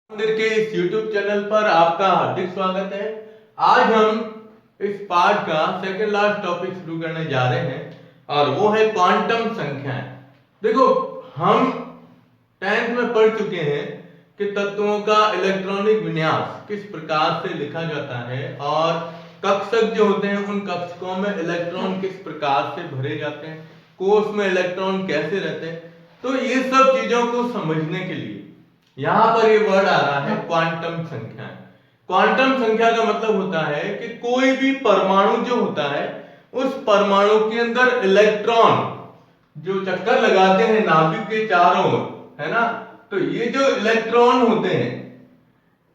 मंदिर के इस YouTube चैनल पर आपका हार्दिक स्वागत है। आज हम इस पार्ट का सेकंड लास्ट टॉपिक शुरू करने जा रहे हैं और वो है क्वांटम संख्याएं। देखो, हम 10th में पढ़ चुके हैं कि तत्वों का इलेक्ट्रॉनिक विन्यास किस प्रकार से लिखा जाता है और कक्षक जो होते हैं उन कक्षकों में इलेक्ट्रॉन किस प्रकार से भरे जाते हैं, कोष में इलेक्ट्रॉन कैसे रहते हैं। तो ये सब चीजों को समझने के लिए यहां पर ये वर्ड आ रहा है क्वांटम संख्या। क्वांटम संख्या का मतलब होता है कि कोई भी परमाणु जो होता है उस परमाणु के अंदर इलेक्ट्रॉन जो चक्कर लगाते हैं नाभिक के चारों ओर, है ना, तो ये जो इलेक्ट्रॉन होते हैं,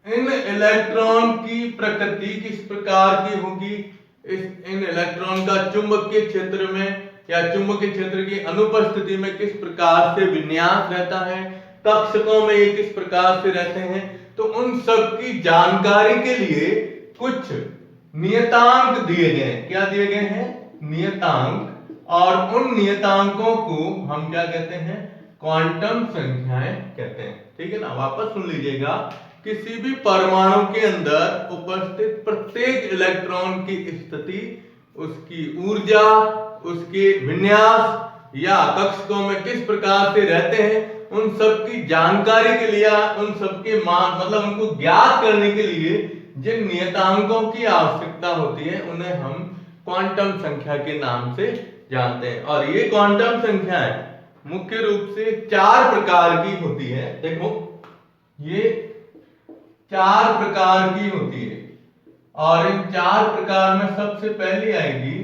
इन इलेक्ट्रॉन की प्रकृति किस प्रकार की होगी, इन इलेक्ट्रॉन का चुंबकीय क्षेत्र में या चुंबकीय क्षेत्र की अनुपस्थिति में किस प्रकार से विन्यास रहता है, कक्षकों में ये किस प्रकार से रहते हैं, तो उन सब की जानकारी के लिए कुछ नियतांक दिए गए हैं। क्या दिए गए हैं? नियतांक। और उन नियतांकों को हम क्या कहते हैं? क्वांटम संख्याएं कहते हैं। ठीक है ना, वापस सुन लीजिएगा। किसी भी परमाणु के अंदर उपस्थित प्रत्येक इलेक्ट्रॉन की स्थिति, उसकी ऊर्जा, उसके विन्यास या कक्षकों में किस प्रकार से रहते हैं, उन सब की जानकारी के लिए, उन सब के मान मतलब उनको ज्ञात करने के लिए जिन नियतांकों की आवश्यकता होती है उन्हें हम क्वांटम संख्या के नाम से जानते हैं। और ये क्वांटम संख्याएं मुख्य रूप से 4 प्रकार की होती है। देखो, ये 4 प्रकार की होती है और इन 4 प्रकार में सबसे पहली आएगी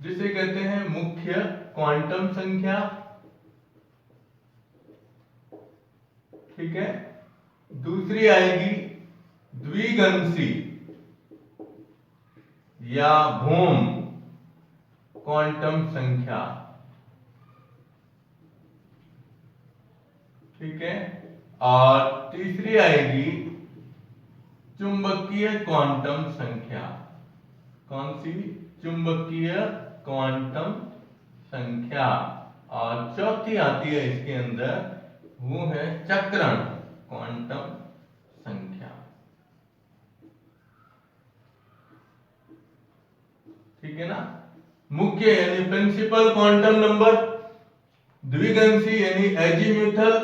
जिसे कहते हैं मुख्य क्वांटम संख्या। ठीक है। दूसरी आएगी द्विगंशी या भौम क्वांटम संख्या। ठीक है। और तीसरी आएगी चुंबकीय क्वांटम संख्या। कौन सी? चुंबकीय क्वांटम संख्या। और चौथी आती है इसके अंदर, वो है चक्रण क्वांटम संख्या। ठीक है ना। मुख्य यानी प्रिंसिपल क्वांटम नंबर, द्विगंशी यानी एजीम्यूथल,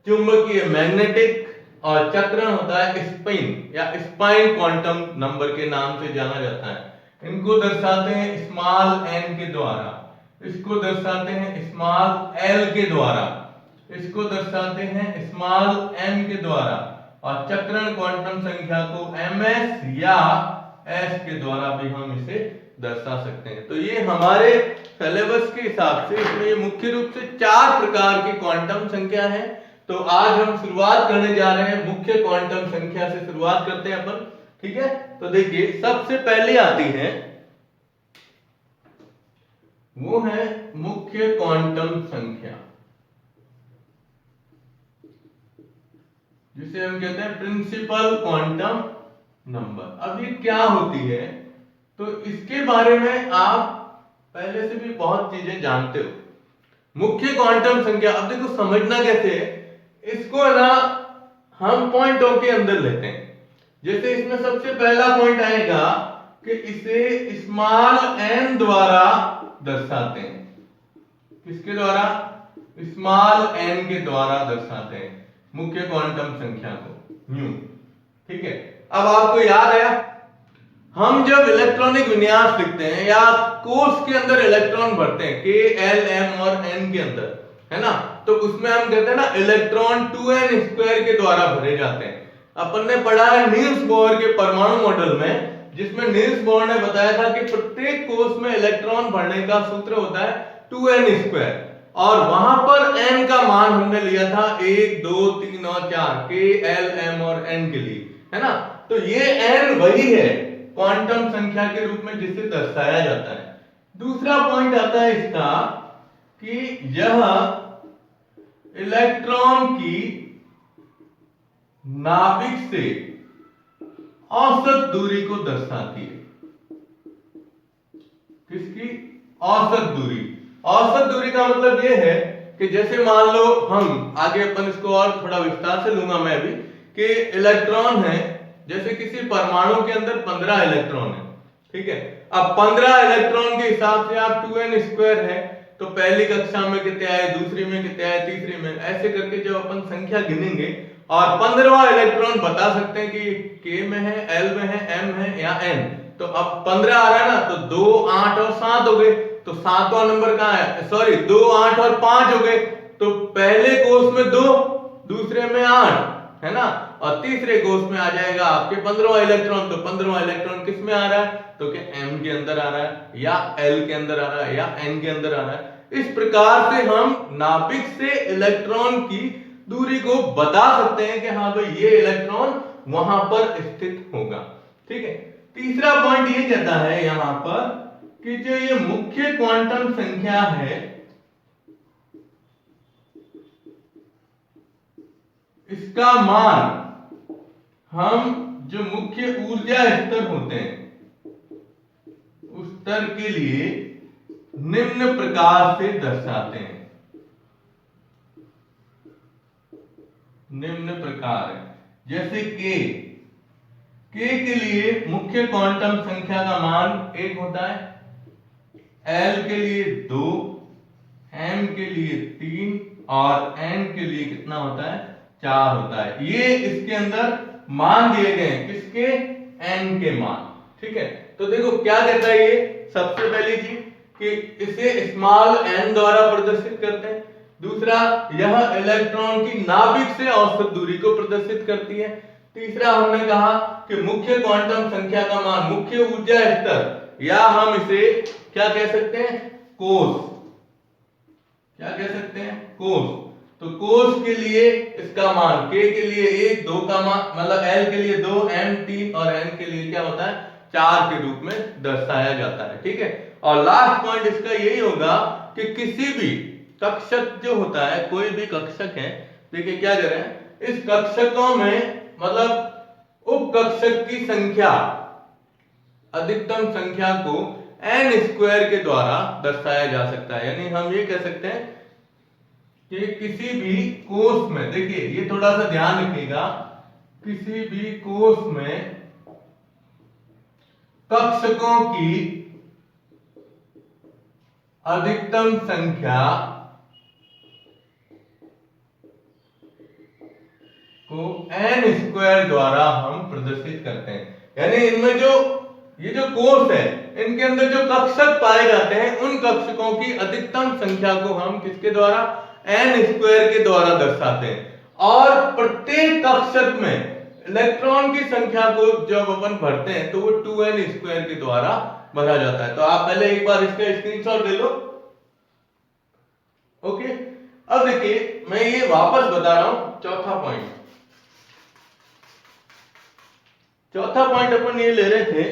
चुंबकीय मैग्नेटिक, और चक्रण होता है स्पिन या स्पाइन क्वांटम नंबर के नाम से जाना जाता है। इनको दर्शाते हैं स्मॉल एन के द्वारा, इसको दर्शाते हैं स्मॉल एल के द्वारा, इसको दर्शाते हैं स्मॉल एम के द्वारा, और चक्रण क्वांटम संख्या को ms या s के द्वारा भी हम इसे दर्शा सकते हैं। तो ये हमारे सिलेबस के हिसाब से इसमें ये मुख्य रूप से 4 प्रकार की क्वांटम संख्या है। तो आज हम शुरुआत करने जा रहे हैं मुख्य क्वांटम संख्या से शुरुआत करते हैं अपन। ठीक है। तो देखिए, सबसे पहले आती है वो है मुख्य क्वांटम संख्या, जिसे हम कहते हैं प्रिंसिपल क्वांटम नंबर। अब ये क्या होती है, तो इसके बारे में आप पहले से भी बहुत चीजें जानते हो। मुख्य क्वांटम संख्या, अब देखो समझना कैसे है इसको ना, हम पॉइंटों के अंदर लेते हैं। जैसे इसमें सबसे पहला पॉइंट आएगा कि इसे स्मॉल एन द्वारा दर्शाते हैं। किसके द्वारा? स्मॉल एन के द्वारा दर्शाते हैं मुख्य क्वांटम संख्या को, न्यू। ठीक है। अब आपको याद है, हम जब इलेक्ट्रॉनिक विन्यास लिखते हैं या कोष के अंदर इलेक्ट्रॉन भरते हैं के, एल, एम और एन के अंदर, है ना, तो उसमें हम कहते हैं ना इलेक्ट्रॉन 2n² के द्वारा भरे जाते हैं। अपन ने पढ़ा है नील्स बोहर के परमाणु मॉडल में, जिसमें नील्स बोहर ने बताया था कि प्रत्येक कोष में इलेक्ट्रॉन भरने का सूत्र होता है 2n², और वहां पर n का मान हमने लिया था 1, 2, 3 और 4 के, एल, एम और n के लिए, है ना। तो ये n वही है क्वांटम संख्या के रूप में जिसे दर्शाया जाता है। दूसरा पॉइंट आता है इसका कि यह इलेक्ट्रॉन की नाभिक से औसत दूरी को दर्शाती है। किसकी? औसत दूरी। औसत दूरी का मतलब यह है कि जैसे मान लो हम आगे अपन इसको और थोड़ा विस्तार से लूंगा मैं अभी, कि इलेक्ट्रॉन है, जैसे किसी परमाणु के अंदर 15 इलेक्ट्रॉन है, ठीक है। अब 15 इलेक्ट्रॉन के हिसाब से आप 2n² है, तो पहली कक्षा में कितने आए, दूसरी में कितने आए, तीसरी में, ऐसे करके जब अपन संख्या गिनेंगे और 15वां इलेक्ट्रॉन बता सकते हैं कि k में है, l में है, m है या n, तो अब 15 आ रहा है ना, तो 2, 8 और 7 हो गए, तो 7वां नंबर कहाँ है, सॉरी 2, 8 और 5 हो गए, तो पहले कोष में 2, दूसरे में 8 है ना, और तीसरे कोष में आ जाएगा आपके 15वां इलेक्ट्रॉन। तो 15वां इलेक्ट्रॉन किस में आ रहा है, तो क्या m के अंदर आ रहा है या l के अंदर आ रहा है या n के अंदर आ रहा है। इस प्रकार से हम नाभिक से इलेक्ट्रॉन की दूरी को बता सकते हैं कि हाँ भाई ये इलेक्ट्रॉन वहां पर स्थित होगा, ठीक है। तीसरा पॉइंट ये कहता है यहां पर कि जो ये मुख्य क्वांटम संख्या है, इसका मान हम जो मुख्य ऊर्जा स्तर होते हैं उस स्तर के लिए निम्न प्रकार से दर्शाते हैं। निम्न प्रकार है, जैसे k के लिए मुख्य क्वांटम संख्या का मान 1 होता है, l के लिए 2, m के लिए 3 और n के लिए कितना होता है, 4 होता है। ये इसके अंदर मान दिए गए हैं, किसके, n के मान, ठीक है। तो देखो क्या कहता है ये, सबसे पहली चीज कि इसे स्मॉल n द्वारा प्रदर्शित करते हैं। दूसरा, यह इलेक्ट्रॉन की नाभिक से औसत दूरी को प्रदर्शित करती है। तीसरा, हमने कहा कि मुख्य क्वांटम संख्या का मान मुख्य ऊर्जा स्तर, या हम इसे क्या कह सकते हैं, कोष, क्या कह सकते हैं, कोष। तो कोष के लिए इसका मान k के लिए 1, 2 का मान मतलब l के लिए 2, m 3 और n के लिए क्या होता है, 4 के रूप में दर्शाया जाता है, ठीक है। और लास्ट पॉइंट इसका यही होगा कि किसी भी कक्षक जो होता है, कोई भी कक्षक है, देखिए क्या कर रहे हैं, इस कक्षकों में मतलब उप कक्षक की संख्या, अधिकतम संख्या को n² के द्वारा दर्शाया जा सकता है। यानी हम ये कह सकते हैं कि किसी भी कोष में, देखिए ये थोड़ा सा ध्यान रखिएगा, किसी भी कोष में कक्षकों की अधिकतम संख्या को n² द्वारा हम प्रदर्शित करते हैं। यानी इनमें जो ये जो कोष है, इनके अंदर जो कक्षक पाए जाते हैं, उन कक्षकों की अधिकतम संख्या को हम किसके द्वारा, n² के द्वारा दर्शाते हैं। और प्रत्येक कक्षक में इलेक्ट्रॉन की संख्या को जब अपन भरते हैं तो वो 2n² के द्वारा भरा जाता है। तो आप पहले एक बार इसका स्क्रीनशॉट ले लो, ओके। अब देखिए मैं ये वापस बता रहा हूं, चौथा पॉइंट अपन ये ले रहे थे,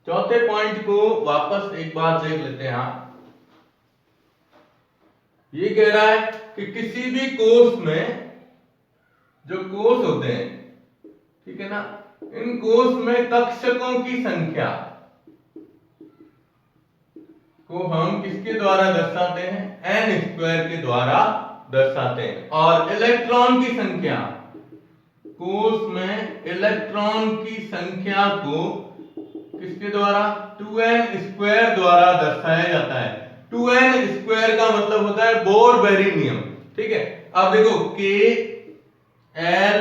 चौथे पॉइंट को वापस एक बार देख लेते हैं। आप ये कह रहा है कि किसी भी कोष में जो कोष होते हैं, ठीक है ना, इन कोष में कक्षकों की संख्या को हम किसके द्वारा दर्शाते हैं, n² के द्वारा दर्शाते हैं। और इलेक्ट्रॉन की संख्या, कोष में इलेक्ट्रॉन की संख्या को किसके द्वारा, 2n² द्वारा दर्शाया जाता है। 2n² का मतलब होता है बोर बेरिनियम, ठीक है। अब देखो k, l,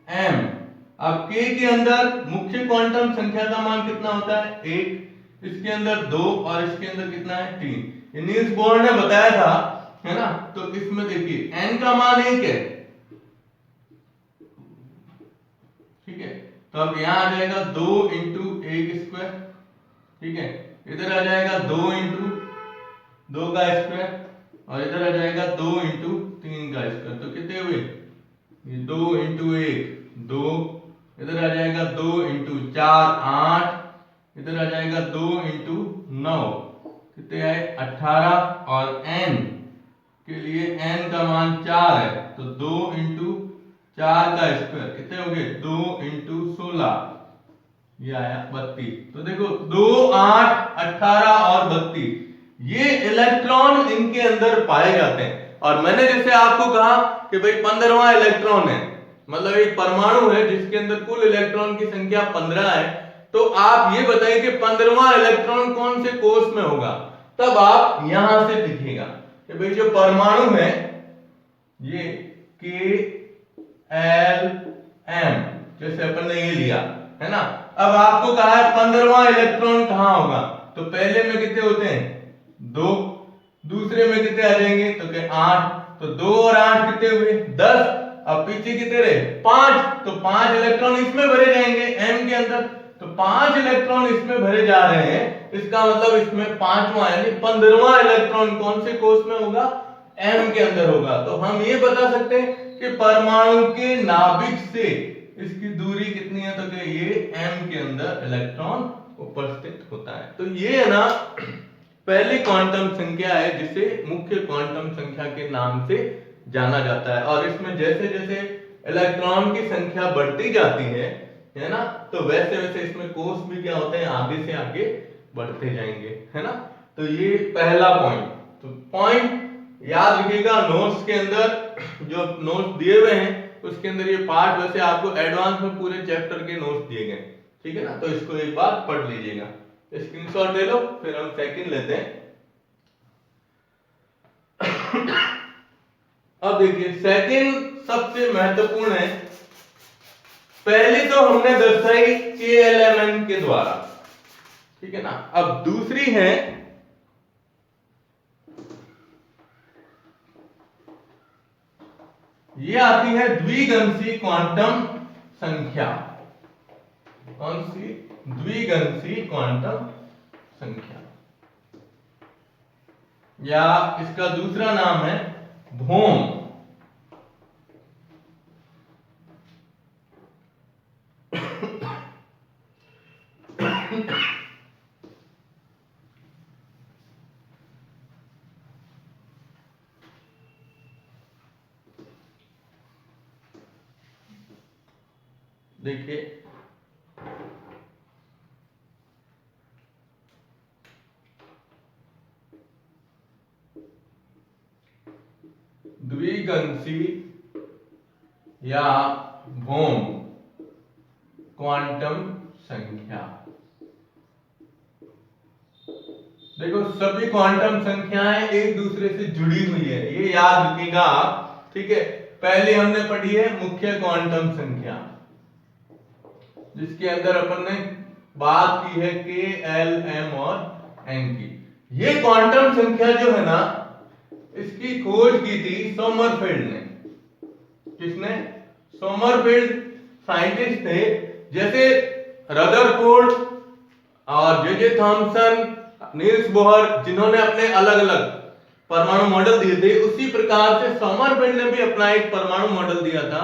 m, अब k के अंदर मुख्य क्वांटम संख्या का मान कितना होता है, 1, इसके अंदर 2 और इसके अंदर कितना है, 3। ये नील्स बोर ने बताया था, है ना। तो इसमें देखिए n का मान 1 है, ठीक है। तो अब यहां आ जाएगा 2 × 1², ठीक है। इधर आ जाएगा 2 × 2 का स्क्वायर और इधर आ जाएगा 2 × 3 का स्क्वायर। तो कितने हुए, ये 2 × 1 2, इधर आ जाएगा 2 × 4 8, इधर आ जाएगा 2 × 9, कितने आए 18, और n के लिए n का मान 4 है, तो 2 × 4 का स्क्वायर कितने हो गए, 2 × 16, ये आया 32। तो देखो 2, 8, 18 और 32 ये इलेक्ट्रॉन इनके अंदर पाए जाते हैं। और मैंने जैसे आपको कहा कि भाई 15वां इलेक्ट्रॉन है, मतलब एक परमाणु है जिसके अंदर कुल इलेक्ट्रॉन की संख्या 15 है। तो आप ये बताइए कि 15वां इलेक्ट्रॉन कौन से कोष में होगा। तब आप यहां से लिखिएगा कि भाई जो परमाणु है ये KLM, जैसे अपन ने ये लिया है ना। अब आपको कहा है 15वां इलेक्ट्रॉन कहां होगा, तो पहले में कितने होते हैं 2, दूसरे में कितने आ जाएंगे तो क्या 8, तो 2 और 8 कितने हुए 10। अब पीछे कितने रहे 5, तो 5 इलेक्ट्रॉन इसमें भरे जाएंगे M के अंदर, तो 5 इलेक्ट्रॉन इसमें भरे जा रहे हैं। इसका मतलब इसमें 5वां यानी 15वां इलेक्ट्रॉन कौन से कोष में होगा M के अंदर होगा। तो हम ये बता सकते हैं कि परमाणु के नाभिक से इसकी दूरी कितनी है, तो क्या ये M के अंदर इलेक्ट्रॉन उपस्थित होता है। तो ये है ना पहली क्वांटम संख्या है जिसे मुख्य क्वांटम संख्या के नाम से जाना जाता है। और इसमें जैसे जैसे इलेक्ट्रॉन की संख्या बढ़ती जाती है ना, तो वैसे वैसे इसमें कोष भी क्या होते हैं आगे से आगे बढ़ते जाएंगे, है ना। तो ये पहला पॉइंट। तो पॉइंट याद रखिएगा, नोट्स के अंदर जो नोट्स दिए हुए हैं उसके अंदर ये पार्ट वैसे आपको एडवांस में पूरे चैप्टर के नोट्स दिए गए, ठीक है ना। तो इसको एक बार पढ़ लीजिएगा, स्क्रीनशॉट ले लो, फिर हम सेकंड लेते हैं। अब देखिए सेकंड सबसे महत्वपूर्ण है। पहली तो हमने दर्शाई KLMN के द्वारा, ठीक है ना। अब दूसरी है ये आती है द्विगंशी क्वांटम संख्या। कौन सी? द्विगंशी क्वांटम संख्या, या इसका दूसरा नाम है बोहम। देखिए द्विगंशी या बोहम क्वांटम संख्या। देखो सभी क्वांटम संख्याएं एक दूसरे से जुड़ी हुई है, ये याद रखिएगा आप, ठीक है। पहले हमने पढ़ी है मुख्य क्वांटम संख्या, जिसके अंदर अपन ने बात की है के, एल, एम और एन की। ये क्वांटम संख्या जो है ना, इसकी खोज की थी सोमरफेल्ड ने। किसने? सोमरफेल्ड साइंटिस्ट थे। जैसे रदरफोर्ड और जे थॉमसन, नील्स बोहर, जिन्होंने अपने अलग अलग परमाणु मॉडल दिए थे, उसी प्रकार से सोमरफेल्ड ने भी अपना एक परमाणु मॉडल दिया था।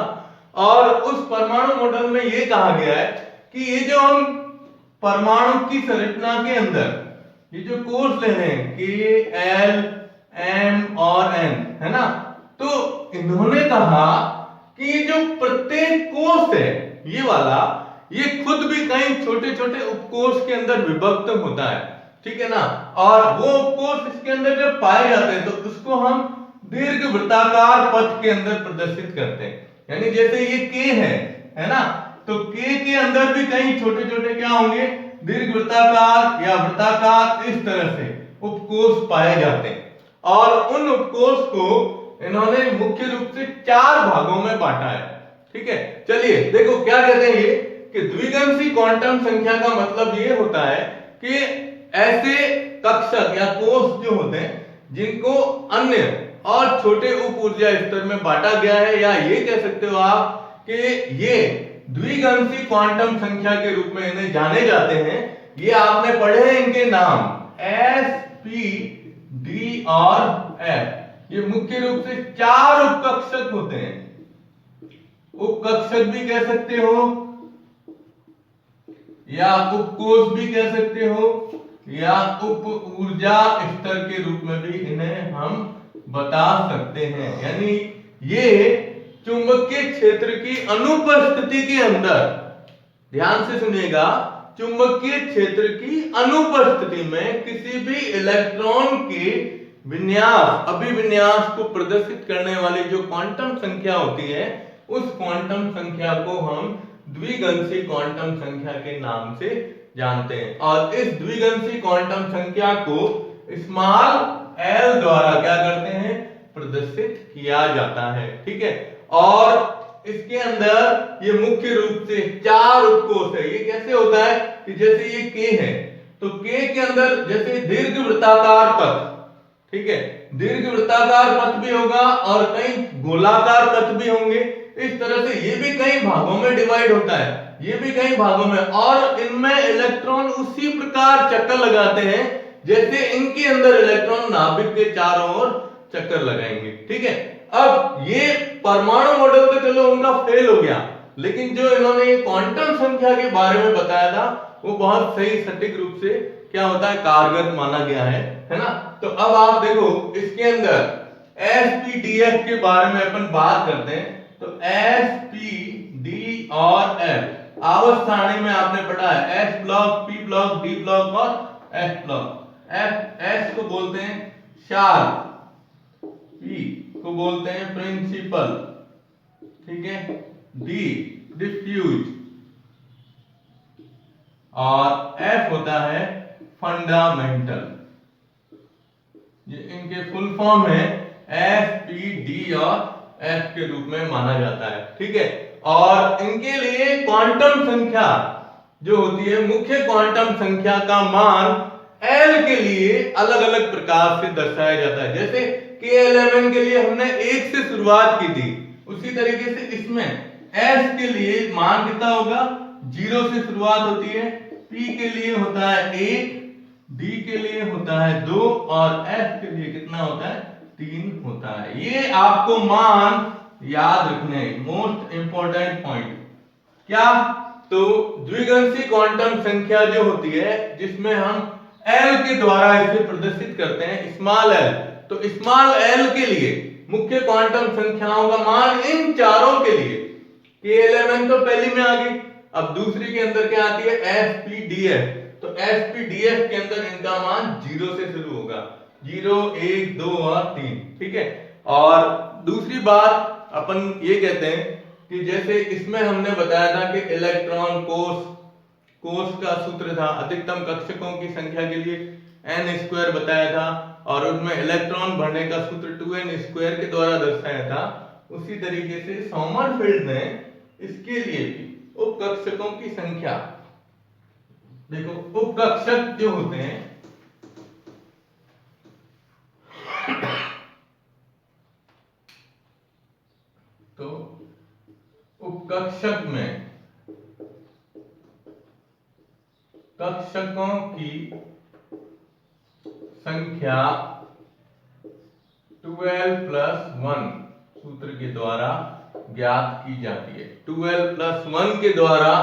और उस परमाणु मॉडल में यह कहा गया है कि ये जो हम परमाणु की संरचना के अंदर ये जो कोष ले रहे हैं के, एल, एम और एन, है ना, तो इन्होंने कहा कि ये जो प्रत्येक कोष है ये वाला, ये खुद भी कई छोटे छोटे उपकोष के अंदर विभक्त होता है, ठीक है ना। और वो उपकोष इसके अंदर जब पाए जाते हैं तो उसको हम दीर्घ वृत्ताकार पथ के अंदर प्रदर्शित करते हैं। यानी जैसे ये के है ना, तो के अंदर भी कई छोटे छोटे क्या होंगे दीर्घ वृत्ताकार या वृत्ताकार इस तरह से उपकोष पाए जाते हैं। और उन उपकोष को इन्होंने मुख्य रूप से 4 भागों में बांटा है, ठीक है। चलिए देखो क्या कहते हैं ये कि द्विगंशी क्वांटम संख्या का मतलब ये होता है कि ऐसे कक्षक या कोष जो होते हैं जिनको अन्य और छोटे उप ऊर्जा स्तर में बांटा गया है, या ये कह सकते हो आप कि ये द्विगंशी क्वांटम संख्या के रूप में इन्हें जाने जाते हैं। ये आपने पढ़े हैं इनके नाम S, P, D और F। ये मुख्य रूप से 4 उपकक्षक होते हैं। उपकक्षक भी कह सकते हो या उपकोष भी कह सकते हो या उप ऊर्जा स्तर के रूप में भी इन्हें हम बता सकते हैं। यानी ये चुंबकीय क्षेत्र की अनुपस्थिति के अंदर, ध्यान से सुनिएगा, चुंबकीय क्षेत्र की अनुपस्थिति में किसी भी इलेक्ट्रॉन के विन्यास अभिविन्यास को प्रदर्शित करने वाली जो क्वांटम संख्या होती है, उस क्वांटम संख्या को हम द्विगंशी क्वांटम संख्या के नाम से जानते हैं। और इस द्विगंशी क्वांटम संख्या को स्मॉल l द्वारा क्या करते हैं, प्रदर्शित किया जाता है। ठीक है, और इसके अंदर ये मुख्य रूप से 4 उपकोष है। ये कैसे होता है कि जैसे ये K है, तो K के अंदर जैसे दीर्घ वृत्ताकार पथ, ठीक है, दीर्घ वृत्ताकार पथ भी होगा और कई गोलाकार पथ भी होंगे। इस तरह से ये भी कई भागों में डिवाइड होता है, ये भी कई भागों में, और इनमें इलेक्ट्रॉन उसी प्रकार चक्कर लगाते हैं जैसे इनके अंदर इलेक्ट्रॉन नाभिक के चारों ओर चक्कर लगाएंगे। ठीक है, अब ये परमाणु मॉडल तो चलो उनका फेल हो गया, लेकिन जो इन्होंने ये क्वांटम संख्या के बारे में बताया था वो बहुत सही सटीक रूप से क्या होता है, कारगर माना गया है ना। तो अब आप देखो इसके अंदर sp/df के बारे में अपन बात करते हैं। तो sp/d और f आवर्त सारणी में आपने पढ़ा है, s block, p block, d block और f ब्लॉक। s को बोलते हैं शार्प, p को बोलते हैं प्रिंसिपल, ठीक है, d डिफ्यूज और f होता है फंडामेंटल। ये इनके फुल फॉर्म है sp/d और f के रूप में माना जाता है। ठीक है, और इनके लिए क्वांटम संख्या जो होती है, मुख्य क्वांटम संख्या का मान L के लिए अलग अलग प्रकार से दर्शाया जाता है। जैसे K11 के लिए हमने 1 से शुरुआत की थी, उसी तरीके से इसमें S के लिए मान कितना होगा, 0 से शुरुआत होती है, P के लिए होता है 1, D के लिए होता है 2 और F के लिए कितना होता है, 3 होता है। ये आपको मान याद रखने, मोस्ट इंपॉर्टेंट पॉइंट क्या, तो द्विगंशी क्वांटम संख्या जो होती है जिसमें हम L के द्वारा इसे प्रदर्शित करते हैं, स्मॉल l, तो स्मॉल l के लिए मुख्य क्वांटम संख्याओं का मान इन चारों के लिए, K11 तो पहली में आ गई, अब दूसरी के अंदर क्या आती है, sp/df, तो sp/df के अंदर इनका मान 0 से शुरू होगा, 0, 1, 2 और 3। ठीक है, और दूसरी बात अपन ये कहते हैं कि जैसे इसमें हमने बताया था कि इलेक्ट्रॉन कोष का सूत्र था, अधिकतम कक्षकों की संख्या के लिए n² बताया था, और उनमें इलेक्ट्रॉन भरने का सूत्र 2n² के द्वारा दर्शाया था। उसी तरीके से सोमरफेल्ड ने इसके लिए भी उपकक्षकों की संख्या, देखो उपकक्षक जो होते हैं तो उपकक्षक में कक्षकों की संख्या 12+1 सूत्र के द्वारा ज्ञात की जाती है। 12+1 के द्वारा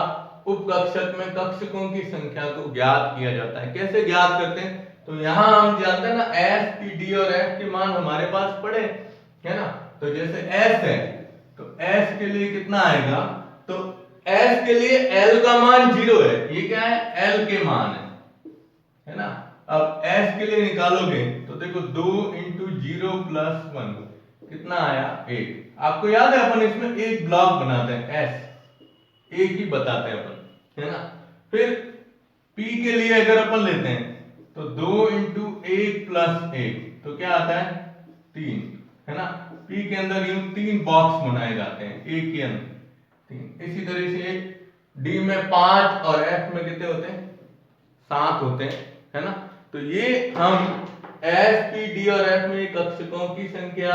उपकक्षक में कक्षकों की संख्या को ज्ञात किया जाता है। कैसे ज्ञात करते हैं, तो यहां हम जानते हैं ना, sp/d और f के मान हमारे पास पड़े है ना। तो जैसे s है तो s के लिए कितना आएगा, तो s के लिए l का मान 0 है, ये क्या है, l के मान है ना। अब s के लिए निकालोगे तो देखो 2 × 0+1 कितना आया, 1। आपको याद है अपन इसमें एक ब्लॉक बनाते हैं, s एक ही बताते हैं अपन, है ना। फिर p के लिए अगर अपन लेते हैं तो 2 × 1+1 तो क्या आता है, 3, है ना। p के अंदर यूं 3 बॉक्स बनाए जाते हैं, एक के अंदर 3। इसी तरह से d में 5 और f में कितने होते हैं, 7 होते हैं, है ना। तो ये हम sp/d और f में कक्षकों की संख्या,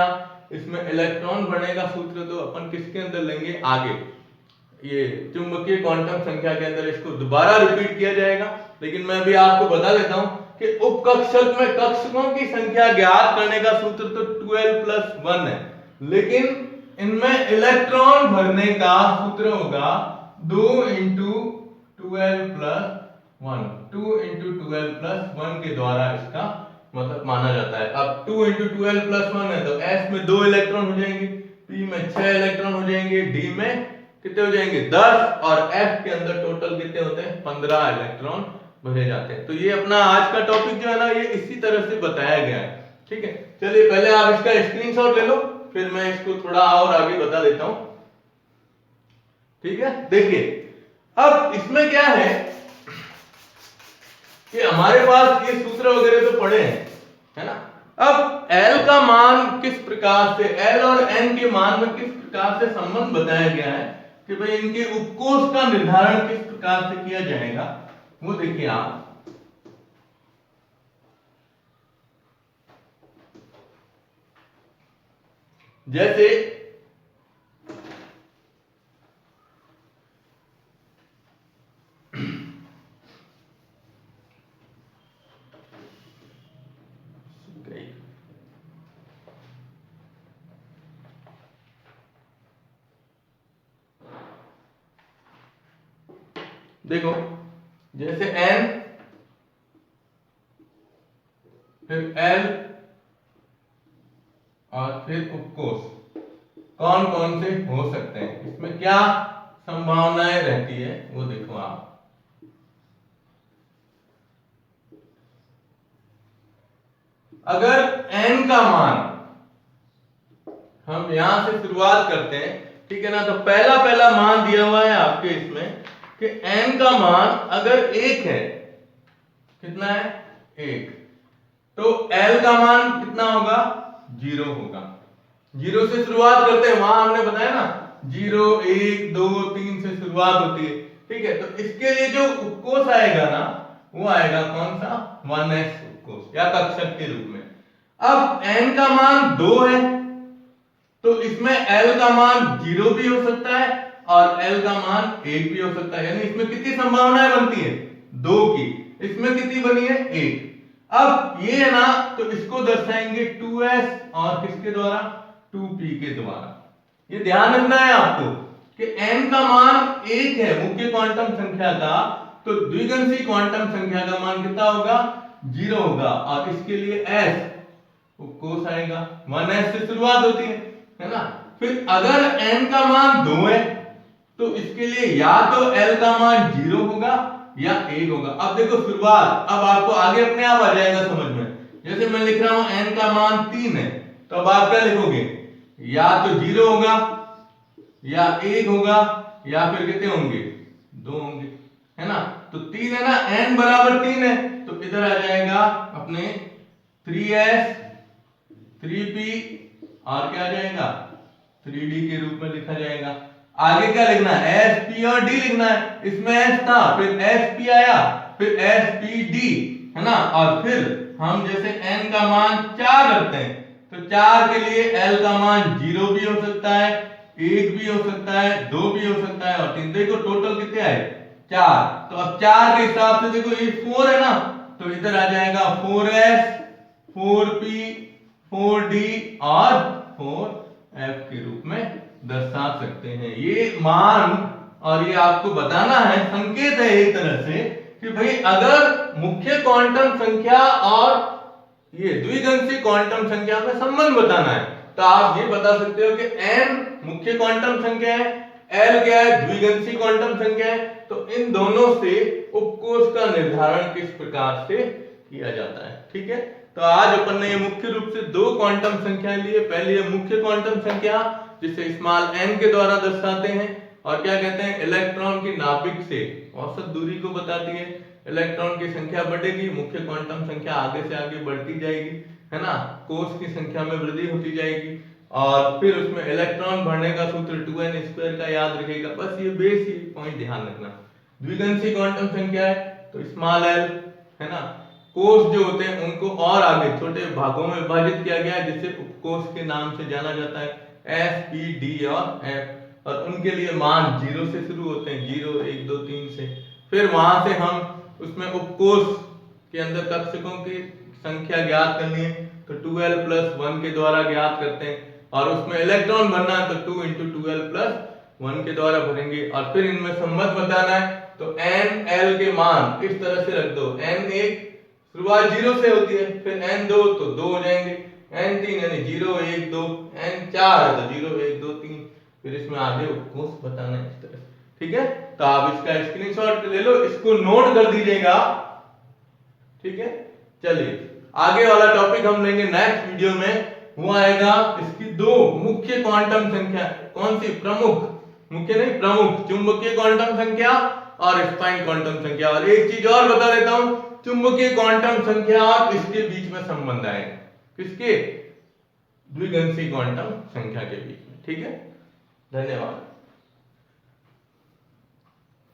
इसमें इलेक्ट्रॉन भरने का सूत्र तो अपन किसके अंदर लेंगे, आगे ये चुंबकीय क्वांटम संख्या के अंदर इसको दोबारा रिपीट किया जाएगा। लेकिन मैं भी आपको बता देता हूं कि उपकक्षक में कक्षकों की संख्या ज्ञात करने का सूत्र तो 12+1 है, लेकिन इनमें इलेक्ट्रॉन भरने का सूत्र होगा 2 × 12+1। 2 × 12+1 के द्वारा इसका मतलब माना जाता है। अब 2 × 12+1 है तो s में 2 इलेक्ट्रॉन हो जाएंगे, p में 6 इलेक्ट्रॉन हो जाएंगे, d में कितने हो जाएंगे 10 और F के अंदर टोटल कितने होते हैं 15 इलेक्ट्रॉन भरे जाते हैं। तो ये अपना आज का टॉपिक जो है ना ये इसी तरह से बताया गया है। ठीक है, चलिए पहले आप इसका स्क्रीनशॉट ले लो, फिर मैं इसको थोड़ा और आगे बता देता हूं। ठीक है, देखिए अब इसमें क्या है कि हमारे पास ये सूत्र वगैरह तो पड़े हैं, है ना। अब L का मान किस प्रकार से, L और N के मान में किस प्रकार से संबंध बताया गया है कि भाई इनके उपकोष का निर्धारण किस प्रकार से किया जाएगा, वो देखिए आप। जैसे देखो जैसे N फिर L और फिर उपकोष कौन कौन से हो सकते हैं, इसमें क्या संभावनाएं रहती है वो देखो आप। अगर N का मान हम यहां से शुरुआत करते हैं, ठीक है ना, तो पहला मान दिया हुआ है आपके इसमें कि N का मान अगर 1 है, कितना है 1, तो L का मान कितना होगा 0 होगा। 0 से शुरुआत करते हैं, वहां हमने बताया ना 0 1 2 3 से शुरुआत होती है। ठीक है, तो इसके लिए जो उपकोष आएगा ना वो आएगा कौन सा 1s उपकोष या कक्षक के रूप में। अब N का मान 2 है तो इसमें L का मान 0 भी हो सकता है और L का मान 1 भी हो सकता है, यानी इसमें कितनी संभावनाएं बनती है 2 की, इसमें कितनी बनी है 1। अब ये है ना तो इसको दर्शाएंगे 2s और किसके द्वारा 2p के द्वारा। ये ध्यान रखना है आपको कि n का मान 1 है मुख्य क्वांटम संख्या का, तो द्विगंशी क्वांटम संख्या का मान कितना होगा 0 होगा और इसके लिए s उपकोष आएगा, 1s से शुरुआत होती है ना। फिर अगर n का मान 2 है तो इसके लिए या तो L का मान 0 होगा या 1 होगा। अब देखो शुरुआत, अब आपको आगे अपने आप आ जाएगा समझ में। जैसे मैं लिख रहा हूं n का मान 3 है तो अब आप क्या लिखोगे, या तो 0 होगा या 1 होगा या फिर कितने होंगे 2 होंगे, है ना। तो 3 है ना, n बराबर 3 है तो इधर आ जाएगा अपने 3s 3p और क्या आ जाएगा 3d के रूप में लिखा जाएगा। आगे क्या लिखना है s p और d लिखना है, इसमें s था फिर s p आया फिर s p d, है ना। और फिर हम जैसे n का मान 4 रखते हैं तो 4 के लिए L का मान 0 भी हो सकता है 1 भी हो सकता है 2 भी हो सकता है और 3। देखो टोटल कितने आए 4, तो अब 4 के हिसाब से देखो ये 4 है ना तो इधर आ जाएगा 4s 4p 4d और 4f के रूप में दर्शा सकते हैं। ये मान और ये आपको बताना है, संकेत है एक तरह से कि भाई अगर मुख्य क्वांटम संख्या और ये द्विगंशी क्वांटम संख्या में संबंध बताना है तो आप ये बता सकते हो कि n मुख्य क्वांटम संख्या है, L क्या है द्विगंशी क्वांटम संख्या है, तो इन दोनों से उपकोष का निर्धारण किस प्रकार से किया जाता है। ठीक है, तो आज अपन ने ये मुख्य रूप से 2 क्वांटम संख्याएं लिए। पहली है मुख्य क्वांटम संख्या जिसे स्मॉल n के द्वारा दर्शाते हैं और क्या कहते हैं इलेक्ट्रॉन की नाभिक से औसत दूरी को बताती है। इलेक्ट्रॉन की संख्या बढ़ेगी, मुख्य क्वांटम संख्या आगे से आगे बढ़ती जाएगी, है ना, कोष की संख्या में वृद्धि होती जाएगी और फिर उसमें इलेक्ट्रॉन भरने का सूत्र 2n² का याद रखेगा। बस ये बेसिक पॉइंट ध्यान रखना। द्विगंशी क्वांटम संख्या है तो स्मॉल l, है ना। कोष जो होते हैं उनको और आगे छोटे भागों में विभाजित किया गया है जिसे उपकोष के नाम से जाना जाता है S, P, D और F, और उनके लिए मान 0 से शुरू होते हैं 0 1 2 3 से। फिर वहां से हम उसमें उपकोष के अंदर कक्षकों की संख्या ज्ञात करनी है तो 2l + 1 के द्वारा ज्ञात करते हैं और उसमें इलेक्ट्रॉन भरना है तो 2 × 2l + 1 के द्वारा भरेंगे और फिर इनमें संबंध बताना है तो n l के मान इस तरह से रख दो। n1 शुरुआत 0 से होती है, फिर n2 तो 2 हो जाएंगे, n3 यानी 0 1 2, n4 है तो 0 1 2 3, फिर इसमें आगे कोर्स बताना है इस तरह से, ठीक है। तो आप इसका स्क्रीनशॉट ले लो, इसको नोट कर दीजिएगा, ठीक है। चलिए आगे वाला टॉपिक हम लेंगे नेक्स्ट वीडियो में, वो आएगा इसकी दो मुख्य क्वांटम संख्या, कौन सी, प्रमुख, मुख्य नहीं प्रमुख, चुंबकीय क्वांटम संख्या और स्पाइन क्वांटम संख्या। और एक चीज और बता देता हूं, चुंबकीय क्वांटम संख्या और इसके बीच में संबंध आएगा, किसके, द्विगंशी क्वांटम संख्या के बीच में, ठीक है। धन्यवाद।